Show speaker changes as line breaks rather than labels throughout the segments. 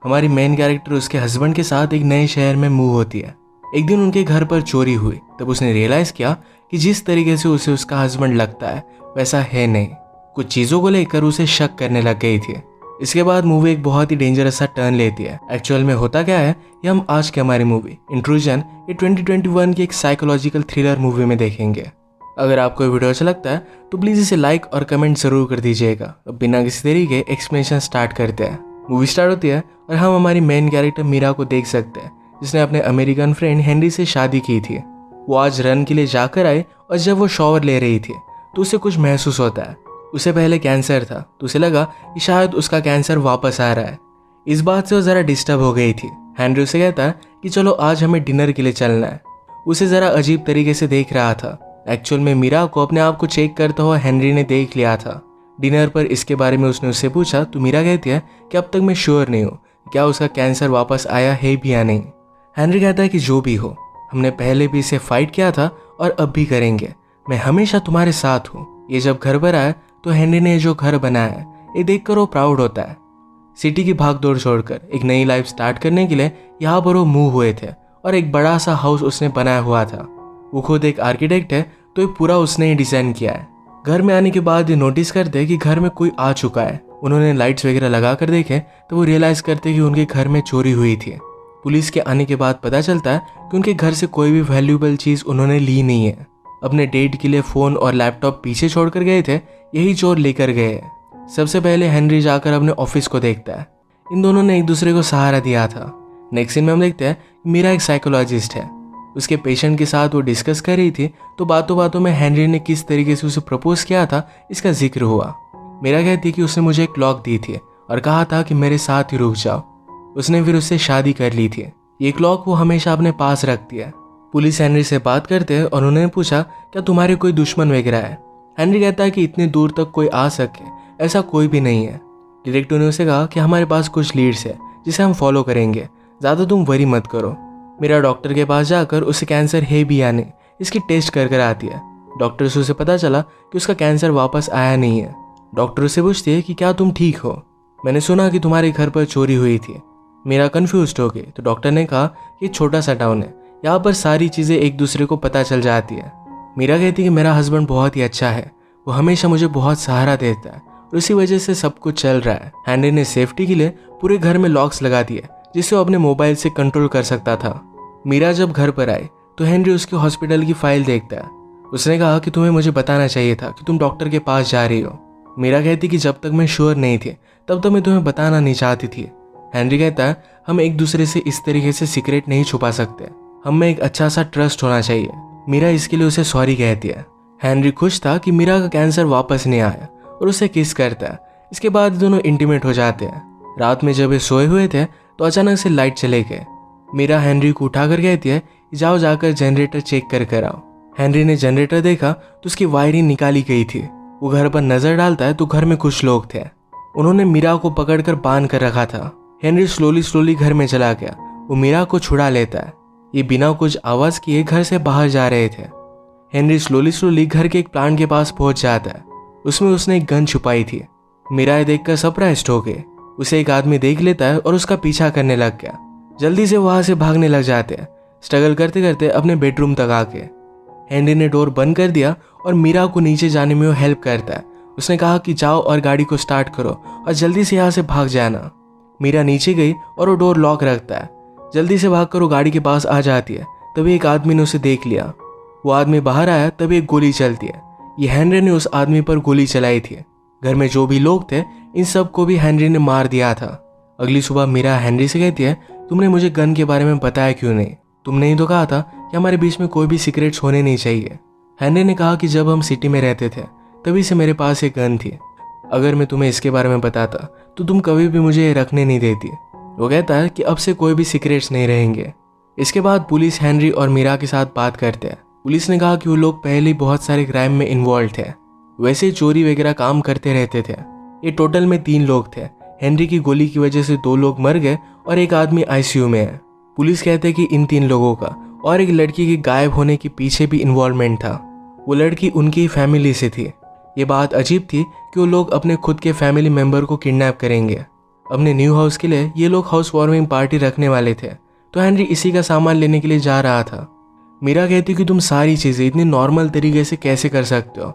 हमारी main character उसके husband के साथ एक नए शहर में मूव होती है। एक दिन उनके घर पर चोरी हुई, तब उसने रियलाइज किया कि जिस तरीके से उसे उसका हस्बैंड लगता है वैसा है नहीं। कुछ चीज़ों को लेकर उसे शक करने लग गई थी। इसके बाद मूवी एक बहुत ही डेंजरस सा टर्न लेती है। एक्चुअल में होता क्या है ये हम आज की हमारी मूवी इंट्रूजन ये 2021 की एक साइकोलॉजिकल थ्रिलर मूवी में देखेंगे। अगर आपको ये वीडियो अच्छा लगता है तो प्लीज़ इसे लाइक और कमेंट जरूर कर दीजिएगा। अब बिना किसी देरी के एक्सप्लेनेशन स्टार्ट करते हैं। मूवी स्टार्ट होती है और हम हमारी मेन कैरेक्टर मीरा को देख सकते हैं, जिसने अपने अमेरिकन फ्रेंड हेनरी से शादी की थी। वो आज रन के लिए जाकर आए और जब वो शॉवर ले रही थी तो उसे कुछ महसूस होता है। उसे पहले कैंसर था तो उसे लगा कि शायद उसका कैंसर वापस आ रहा है। इस बात से वो ज़रा डिस्टर्ब हो गई थी। हेनरी उसे कहता है कि चलो आज हमें डिनर के लिए चलना है। उसे ज़रा अजीब तरीके से देख रहा था। एक्चुअल में मीरा को अपने आप को चेक करता हुआ हेनरी ने देख लिया था। डिनर पर इसके बारे में उसने उससे पूछा तो मीरा कहती है कि अब तक मैं श्योर नहीं हूँ क्या उसका कैंसर वापस आया है भी या नहीं। हेनरी कहता है कि जो भी हो, हमने पहले भी इसे फाइट किया था और अब भी करेंगे। मैं हमेशा तुम्हारे साथ हूँ। ये जब घर पर आया तो हेनरी ने जो घर बनाया है ये देखकर वो प्राउड होता है। सिटी की भागदौड़ छोड़कर एक नई लाइफ स्टार्ट करने के लिए यहाँ पर वो मूव हुए थे और एक बड़ा सा हाउस उसने बनाया हुआ था। वो खुद एक आर्किटेक्ट है तो ये पूरा उसने ही डिजाइन किया है। घर में आने के बाद ये नोटिस करते कि घर में कोई आ चुका है। उन्होंने लाइट्स वगैरह लगा कर देखे तो वो रियलाइज करते कि उनके घर में चोरी हुई थी। पुलिस के आने के बाद पता चलता है कि उनके घर से कोई भी वैल्यूएबल चीज़ उन्होंने ली नहीं है। अपने डेट के लिए फ़ोन और लैपटॉप पीछे छोड़कर गए थे, यही चोर लेकर गए हैं। सबसे पहले हेनरी जाकर अपने ऑफिस को देखता है। इन दोनों ने एक दूसरे को सहारा दिया था। नेक्स्ट सीन में हम देखते हैं मीरा एक साइकोलॉजिस्ट है। उसके पेशेंट के साथ वो डिस्कस कर रही थी तो बातों बातों में हेनरी ने किस तरीके से उसे प्रपोज किया था इसका जिक्र हुआ। मीरा कहती है कि उसने मुझे एक क्लॉक दी थी और कहा था कि मेरे साथ ही रुक जाओ। उसने फिर उससे शादी कर ली थी। ये क्लॉक वो हमेशा अपने पास रखती है। पुलिस हेनरी से बात करते हैं और उन्होंने पूछा क्या तुम्हारे कोई दुश्मन वगैरह है। हेनरी कहता है कि इतनी दूर तक कोई आ सके ऐसा कोई भी नहीं है। डिटेक्टिव ने उसे कहा कि हमारे पास कुछ लीड्स है जिसे हम फॉलो करेंगे, ज़्यादा तुम वरी मत करो। मेरा डॉक्टर के पास जाकर उसे कैंसर है भी या नहीं इसकी टेस्ट कर आती है। डॉक्टर से उसे पता चला कि उसका कैंसर वापस आया नहीं है। डॉक्टर उससे पूछती है कि क्या तुम ठीक हो, मैंने सुना कि तुम्हारे घर पर चोरी हुई थी। मेरा कन्फ्यूज हो गई तो डॉक्टर ने कहा कि छोटा सा टाउन है, यहाँ पर सारी चीज़ें एक दूसरे को पता चल जाती है। मीरा कहती है कि मेरा हस्बैंड बहुत ही अच्छा है, वो हमेशा मुझे बहुत सहारा देता है और उसी वजह से सब कुछ चल रहा है। हेनरी ने सेफ्टी के लिए पूरे घर में लॉक्स लगा दिए जिससे वो अपने मोबाइल से कंट्रोल कर सकता था। मीरा जब घर पर आई तो हेनरी उसके हॉस्पिटल की फाइल देखता है। उसने कहा कि तुम्हें मुझे बताना चाहिए था कि तुम डॉक्टर के पास जा रही हो। मीरा कहती कि जब तक मैं श्योर नहीं थी तब तक मैं तुम्हें बताना नहीं चाहती थी। हेनरी कहता है हम एक दूसरे से इस तरीके से सीक्रेट नहीं छुपा सकते, हम में एक अच्छा सा ट्रस्ट होना चाहिए। मीरा इसके लिए उसे सॉरी कहती है। हेनरी खुश था कि मीरा का कैंसर वापस नहीं आया और उसे किस करता है। इसके बाद दोनों इंटीमेट हो जाते हैं। रात में जब ये सोए हुए थे तो अचानक से लाइट चले गए। मीरा हेनरी को उठाकर कहती है जाओ जाकर जनरेटर चेक कर आओ। हेनरी ने जनरेटर देखा तो उसकी वायरिंग निकाली गई थी। वो घर पर नजर डालता है तो घर में कुछ लोग थे। उन्होंने मीरा को पकड़कर बांध कर रखा था। हेनरी स्लोली घर में चला गया। वो मीरा को छुड़ा लेता है। ये बिना कुछ आवाज किए घर से बाहर जा रहे थे। हेनरी स्लोली घर के एक प्लांट के पास पहुंच जाता है। उसमें उसने एक गन छुपाई थी। मीरा ये देखकर सरप्राइज्ड हो गए। उसे एक आदमी देख लेता है और उसका पीछा करने लग गया। जल्दी से वहां से भागने लग जाते हैं, स्ट्रगल करते करते अपने बेडरूम तक आके। हेनरी ने डोर बंद कर दिया और मीरा को नीचे जाने में वो हेल्प करता है। उसने कहा कि जाओ और गाड़ी को स्टार्ट करो और जल्दी से यहाँ से भाग जाना। मीरा नीचे गई और वो डोर लॉक रखता है। जल्दी से भागकर वो गाड़ी के पास आ जाती है। तभी एक आदमी ने उसे देख लिया। वो आदमी बाहर आया तभी एक गोली चलती है। ये हेनरी ने उस आदमी पर गोली चलाई थी। घर में जो भी लोग थे इन सब को भी हेनरी ने मार दिया था। अगली सुबह मीरा हेनरी से कहती है तुमने मुझे गन के बारे में बताया क्यों नहीं, तुमने ही तो कहा था कि हमारे बीच में कोई भी सीक्रेट्स होने नहीं चाहिए। हेनरी ने कहा कि जब हम सिटी में रहते थे तभी से मेरे पास एक गन थी, अगर मैं तुम्हें इसके बारे में बताता तो तुम कभी भी मुझे ये रखने नहीं देती। वो कहता है कि अब से कोई भी सीक्रेट्स नहीं रहेंगे। इसके बाद पुलिस हेनरी और मीरा के साथ बात करते हैं। पुलिस ने कहा कि वो लोग पहले ही बहुत सारे क्राइम में इन्वॉल्व थे, वैसे चोरी वगैरह काम करते रहते थे। ये टोटल में 3 लोग थे। हेनरी की गोली की वजह से 2 लोग मर गए और एक आदमी आईसीयू में है। पुलिस कहते हैं कि इन 3 लोगों का और एक लड़की के गायब होने के पीछे भी इन्वॉल्वमेंट था। वो लड़की उनकी फैमिली से थी। ये बात अजीब थी कि वो लोग अपने खुद के फैमिली मेंबर को किडनैप करेंगे। अपने न्यू हाउस के लिए ये लोग हाउस वार्मिंग पार्टी रखने वाले थे, तो हेनरी इसी का सामान लेने के लिए जा रहा था। मीरा कहती कि तुम सारी चीज़ें इतनी नॉर्मल तरीके से कैसे कर सकते हो?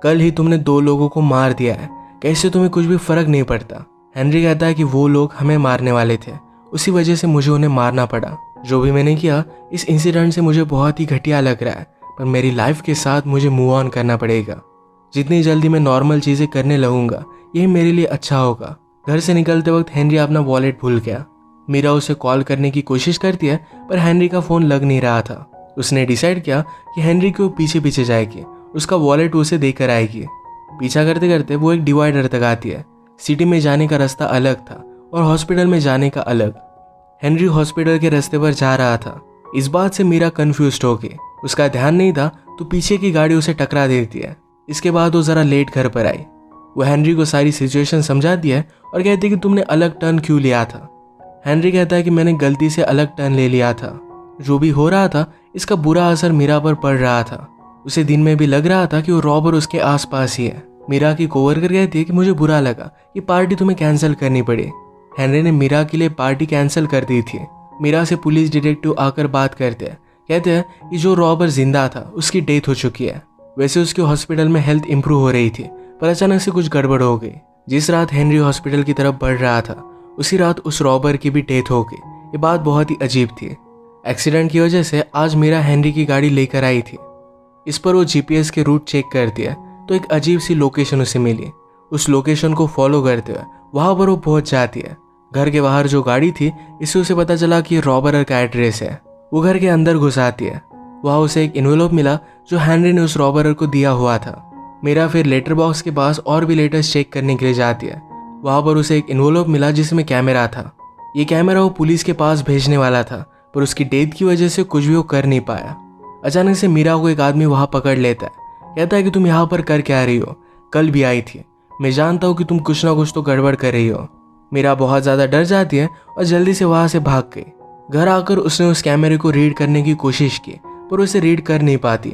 कल ही तुमने 2 लोगों को मार दिया है, कैसे तुम्हें कुछ भी फर्क नहीं पड़ता? हेनरी कहता है कि वो लोग हमें मारने वाले थे, उसी वजह से मुझे उन्हें मारना पड़ा। जो भी मैंने किया इस इंसिडेंट से मुझे बहुत ही घटिया लग रहा है, पर मेरी लाइफ के साथ मुझे मूव ऑन करना पड़ेगा। जितनी जल्दी मैं नॉर्मल चीज़ें करने लगूंगा यही मेरे लिए अच्छा होगा। घर से निकलते वक्त हेनरी अपना वॉलेट भूल गया। मीरा उसे कॉल करने की कोशिश करती है, पर हेनरी का फ़ोन लग नहीं रहा था। उसने डिसाइड किया कि हेनरी को पीछे पीछे जाएगी, उसका वॉलेट उसे देकर आएगी। पीछा करते करते वो एक डिवाइडर तक आती है। सिटी में जाने का रास्ता अलग था और हॉस्पिटल में जाने का अलग। हेनरी हॉस्पिटल के रास्ते पर जा रहा था। इस बात से मीरा कंफ्यूज्ड हो गई। उसका ध्यान नहीं था तो पीछे की गाड़ी उसे टकरा देती है। इसके बाद वो ज़रा लेट घर पर आई। वो हेनरी को सारी सिचुएशन समझाती है और कहती है कि तुमने अलग टर्न क्यों लिया था। हेनरी कहता है कि मैंने गलती से अलग टर्न ले लिया था। जो भी हो रहा था इसका बुरा असर मीरा पर पड़ रहा था। उसे दिन में भी लग रहा था कि वो रॉबर उसके आसपास ही है। मीरा की कोवर्कर कहती है कि मुझे बुरा लगा कि पार्टी तुम्हें कैंसिल करनी पड़ी। हेनरी ने मीरा के लिए पार्टी कैंसिल कर दी थी। मीरा से पुलिस डिटेक्टिव आकर बात करते हैं। कहते हैं कि जो रॉबर जिंदा था उसकी डेथ हो चुकी है। वैसे उसके हॉस्पिटल में हेल्थ इंप्रूव हो रही थी, पर अचानक से कुछ गड़बड़ हो गई। जिस रात हेनरी हॉस्पिटल की तरफ बढ़ रहा था उसी रात उस रॉबर की भी डेथ हो गई। ये बात बहुत ही अजीब थी। एक्सीडेंट की वजह से आज मीरा हेनरी की गाड़ी लेकर आई थी। इस पर वो जीपीएस के रूट चेक करती है तो एक अजीब सी लोकेशन उसे मिली। उस लोकेशन को फॉलो करते हुए वहां पर वो पहुंच जाती है। घर के बाहर जो गाड़ी थी इससे उसे पता चला कि रॉबर का एड्रेस है। वो घर के अंदर घुस आती है। वहाँ उसे एक इन्वेलप मिला जो हेनरी ने उस रॉबर को दिया हुआ था। मीरा फिर लेटर बॉक्स के पास और भी लेटर्स चेक करने के लिए जाती है। वहाँ पर उसे एक इन्वेलप मिला जिसमें कैमरा था। ये कैमरा वो पुलिस के पास भेजने वाला था, पर उसकी डेथ की वजह से कुछ भी वो कर नहीं पाया। अचानक से मीरा को एक आदमी वहाँ पकड़ लेता है। कहता है कि तुम यहाँ पर कर क्या रही हो? कल भी आई थी। मैं जानता हूँ कि तुम कुछ ना कुछ तो गड़बड़ कर रही हो। मीरा बहुत ज़्यादा डर जाती है और जल्दी से वहाँ से भाग गई। घर आकर उसने उस कैमरे को रीड करने की कोशिश की, पर उसे रीड कर नहीं पाती।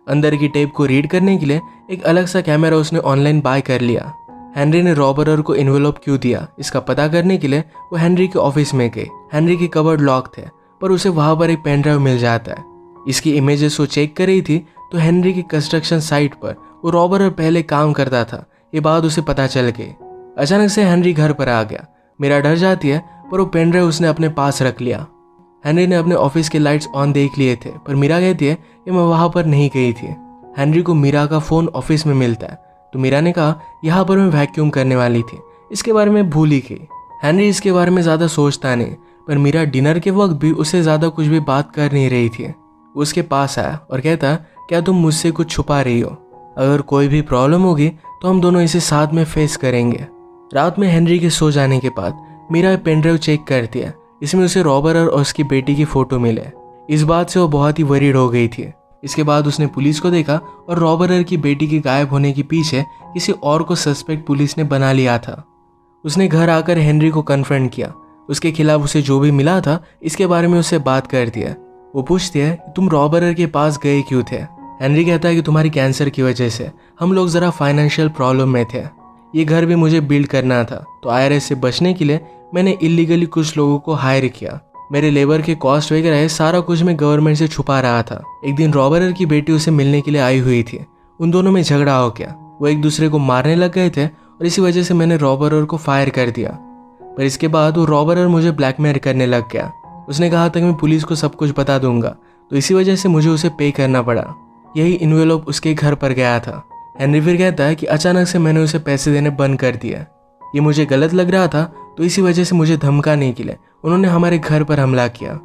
अंदर की टेप को रीड करने के लिए एक अलग सा कैमरा उसने ऑनलाइन बाय कर लिया। हेनरी ने रॉबरर को इन्वेलप क्यों दिया इसका पता करने के लिए वो हेनरी के ऑफिस में गई। हेनरी के कबर्ड लॉक थे, पर उसे वहाँ पर एक पेन ड्राइव मिल जाता है। इसकी इमेजेस वो चेक कर रही थी तो हेनरी की कंस्ट्रक्शन साइट पर वो रॉबरर पहले काम करता था। ये बात उसे पता चल गई। अचानक से हेनरी घर पर आ गया। मीरा डर जाती है, पर वो पेन ड्राइव उसने अपने पास रख लिया। हेनरी ने अपने ऑफिस के लाइट्स ऑन देख लिए थे, पर मीरा कहती है कि मैं वहां पर नहीं गई थी। हेनरी को मीरा का फोन ऑफिस में मिलता है, तो मीरा ने कहा यहाँ पर मैं वैक्यूम करने वाली थी, इसके बारे में भूल ही गई। हेनरी इसके बारे में ज़्यादा सोचता नहीं, पर मीरा डिनर के वक्त भी उससे ज़्यादा कुछ भी बात कर नहीं रही थी। वो उसके पास आया और कहता क्या तुम मुझसे कुछ छुपा रही हो? अगर कोई भी प्रॉब्लम होगी तो हम दोनों इसे साथ में फेस करेंगे। रात में हेनरी के सो जाने के बाद मीरा पेन ड्राइव चेक करती है। इसमें उसे रॉबर और उसकी बेटी की फोटो मिले। इस बात से वो बहुत ही वरीड हो गई थी। इसके बाद उसने पुलिस को देखा और रॉबरर की बेटी के गायब होने के पीछे किसी और को सस्पेक्ट पुलिस ने बना लिया था। उसने घर आकर हेनरी को कन्फ्रंट किया। उसके खिलाफ उसे जो भी मिला था इसके बारे में उससे बात करती है। वो पूछती है तुम रॉबरर के पास गए क्यों थे? हेनरी कहता है कि तुम्हारी कैंसर की वजह से हम लोग ज़रा फाइनेंशियल प्रॉब्लम में थे। ये घर भी मुझे बिल्ड करना था, तो आईआरएस से बचने के लिए मैंने इलीगली कुछ लोगों को हायर किया। मेरे लेबर के कॉस्ट वगैरह सारा कुछ मैं गवर्नमेंट से छुपा रहा था। एक दिन रॉबरर की बेटी उसे मिलने के लिए आई हुई थी। उन दोनों में झगड़ा हो गया। वो एक दूसरे को मारने लग गए थे और इसी वजह से मैंने रॉबरर को फायर कर दिया। पर इसके बाद वो रॉबरर मुझे ब्लैकमेल करने लग गया। उसने कहा था कि मैं पुलिस को सब कुछ बता दूंगा, तो इसी वजह से मुझे उसे पे करना पड़ा। यही इन्वेलप उसके घर पर गया था। हेनरी फिर कहता है कि अचानक से मैंने उसे पैसे देने बंद कर दिया। ये मुझे गलत लग रहा था, तो इसी वजह से मुझे धमकाने के लिए उन्होंने हमारे घर पर हमला किया।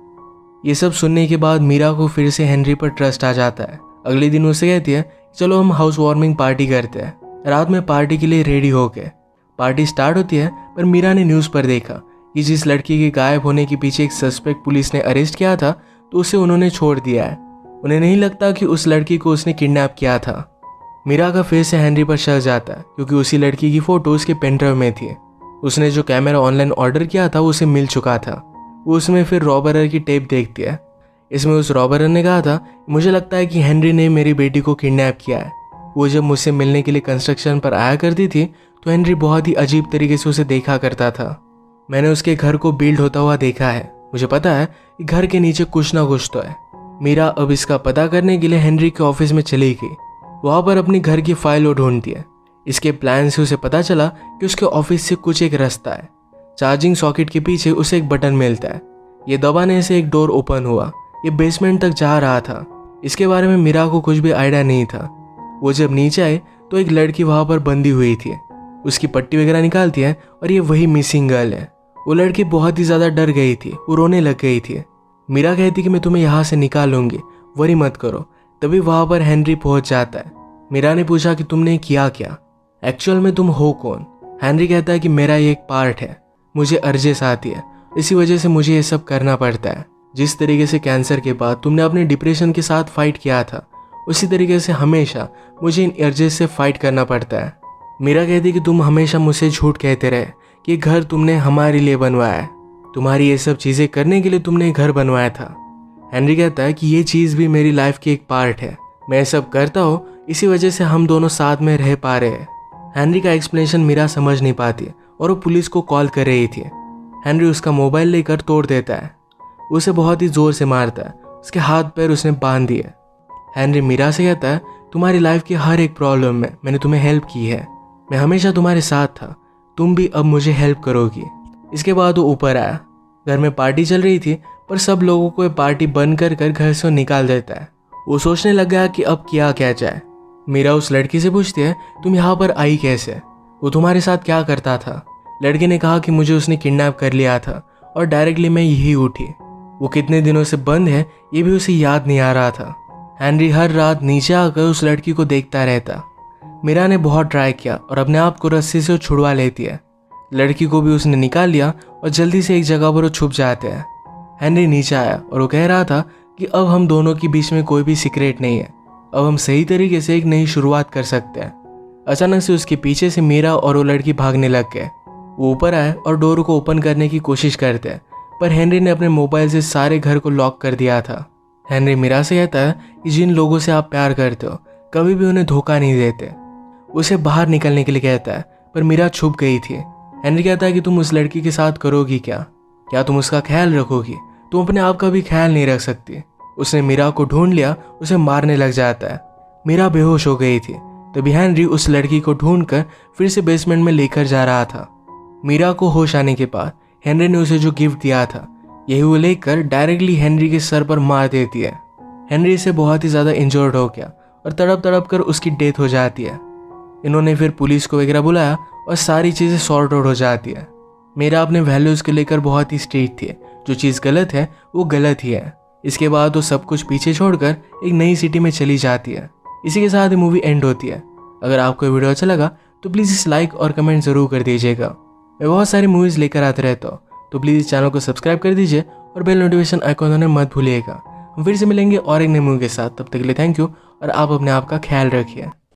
ये सब सुनने के बाद मीरा को फिर से हेनरी पर ट्रस्ट आ जाता है। अगले दिन उसे कहती है चलो हम हाउस वार्मिंग पार्टी करते हैं। रात में पार्टी के लिए रेडी हो गए। पार्टी स्टार्ट होती है, पर मीरा ने न्यूज़ पर देखा कि जिस लड़की के गायब होने के पीछे एक सस्पेक्ट पुलिस ने अरेस्ट किया था, तो उसे उन्होंने छोड़ दिया है। उन्हें नहीं लगता कि उस लड़की को उसने किडनैप किया था। मीरा का फिर से हेनरी पर शक जाता है, क्योंकि उसी लड़की की फोटो उसके पेनड्राइव में थी। उसने जो कैमरा ऑनलाइन ऑर्डर किया था वो उसे मिल चुका था। वो उसमें फिर रॉबरर की टेप देखती है। इसमें उस रॉबरर ने कहा था मुझे लगता है कि हेनरी ने मेरी बेटी को किडनैप किया है। वो जब मुझसे मिलने के लिए कंस्ट्रक्शन पर आया करती थी तो हेनरी बहुत ही अजीब तरीके से उसे देखा करता था। मैंने उसके घर को बिल्ड होता हुआ देखा है। मुझे पता है कि घर के नीचे कुछ ना कुछ तो है। मीरा अब इसका पता करने के लिए हेनरी के ऑफिस में चली गई। वहाँ पर अपनी घर की फाइल ढूंढती है। इसके प्लान से उसे पता चला कि उसके ऑफिस से कुछ एक रास्ता है। चार्जिंग सॉकेट के पीछे उसे एक बटन मिलता है। ये दबाने से एक डोर ओपन हुआ। ये बेसमेंट तक जा रहा था। इसके बारे में मीरा को कुछ भी आइडिया नहीं था। वो जब नीचे आए तो एक लड़की वहाँ पर बंधी हुई थी। उसकी पट्टी वगैरह निकालती है और ये वही मिसिंग गर्ल है। वो लड़की बहुत ही ज़्यादा डर गई थी, वो रोने लग गई थी। मीरा कहती कि मैं तुम्हें यहाँ से निकालूंगी, वरी मत करो। तभी वहाँ पर हेनरी पहुँच जाता है। मीरा ने पूछा कि तुमने किया क्या, एक्चुअल में तुम हो कौन। हेनरी कहता है कि मेरा ये एक पार्ट है, मुझे अर्जेस आती है, इसी वजह से मुझे ये सब करना पड़ता है। जिस तरीके से कैंसर के बाद तुमने अपने डिप्रेशन के साथ फाइट किया था, उसी तरीके से हमेशा मुझे इन अर्जेस से फाइट करना पड़ता है। मीरा कहती कि तुम हमेशा मुझसे झूठ कहते रहे कि घर तुमने हमारे लिए बनवाया है, तुम्हारी ये सब चीज़ें करने के लिए तुमने घर बनवाया था। हेनरी कहता है कि ये चीज़ भी मेरी लाइफ की एक पार्ट है, मैं सब करता हूँ, इसी वजह से हम दोनों साथ में रह पा रहे हैं। हेनरी का एक्सप्लेनेशन मीरा समझ नहीं पाती और वो पुलिस को कॉल कर रही थी। हेनरी उसका मोबाइल लेकर तोड़ देता है, उसे बहुत ही ज़ोर से मारता है, उसके हाथ पैर उसने बांध दिए। हेनरी मीरा से कहता है तुम्हारी लाइफ की हर एक प्रॉब्लम में मैंने तुम्हें हेल्प की है, मैं हमेशा तुम्हारे साथ था, तुम भी अब मुझे हेल्प करोगी। इसके बाद वो ऊपर आया। घर में पार्टी चल रही थी, पर सब लोगों को ये पार्टी बंद कर घर से निकाल देता है। वो सोचने लग गया कि अब किया क्या जाए। मीरा उस लड़की से पूछती है तुम यहाँ पर आई कैसे, वो तुम्हारे साथ क्या करता था। लड़की ने कहा कि मुझे उसने किडनैप कर लिया था और डायरेक्टली मैं यही उठी। वो कितने दिनों से बंद है ये भी उसे याद नहीं आ रहा था। हेनरी हर रात नीचे आकर उस लड़की को देखता रहता। मीरा ने बहुत ट्राई किया और अपने आप को रस्सी से छुड़वा लेती है। लड़की को भी उसने निकाल लिया और जल्दी से एक जगह पर वो छुप जाते हैं। हेनरी नीचे आया और वो कह रहा था कि अब हम दोनों के बीच में कोई भी सीक्रेट नहीं है, अब हम सही तरीके से एक नई शुरुआत कर सकते हैं। अचानक से उसके पीछे से मीरा और वो लड़की भागने लग गए। वो ऊपर आए और डोर को ओपन करने की कोशिश करते हैं, पर हेनरी ने अपने मोबाइल से सारे घर को लॉक कर दिया था। हेनरी मीरा से कहता है कि जिन लोगों से आप प्यार करते हो कभी भी उन्हें धोखा नहीं देते। उसे बाहर निकलने के लिए कहता है, पर मीरा छुप गई थी। हेनरी कहता है कि तुम उस लड़की के साथ करोगी क्या तुम उसका ख्याल रखोगी, तुम अपने आप का भी ख्याल नहीं रख सकती। उसने मीरा को ढूंढ लिया, उसे मारने लग जाता है। मीरा बेहोश हो गई थी। तभी हेनरी उस लड़की को ढूंढकर फिर से बेसमेंट में लेकर जा रहा था। मीरा को होश आने के बाद हेनरी ने उसे जो गिफ्ट दिया था यही वो लेकर डायरेक्टली हेनरी के सर पर मार देती है। हेनरी से बहुत ही ज़्यादा इंजर्ड हो गया और तड़प तड़प कर उसकी डेथ हो जाती है। इन्होंने फिर पुलिस को वगैरह बुलाया और सारी चीज़ें सॉर्ट आउट हो जाती है। मीरा अपने वैल्यूज़ को लेकर बहुत ही स्ट्रिक्ट थी, जो चीज़ गलत है वो गलत ही है। इसके बाद वो सब कुछ पीछे छोड़कर एक नई सिटी में चली जाती है। इसी के साथ मूवी एंड होती है। अगर आपको वीडियो अच्छा लगा तो प्लीज़ इस लाइक और कमेंट ज़रूर कर दीजिएगा। मैं बहुत सारी मूवीज़ लेकर आते रहता हूँ, तो प्लीज़ इस चैनल को सब्सक्राइब कर दीजिए और बेल नोटिफिकेशन आइकॉन होने मत भूलिएगा। हम फिर से मिलेंगे और एक नई मूवी के साथ, तब तक के लिए थैंक यू और आप अपने आप का ख्याल रखिए।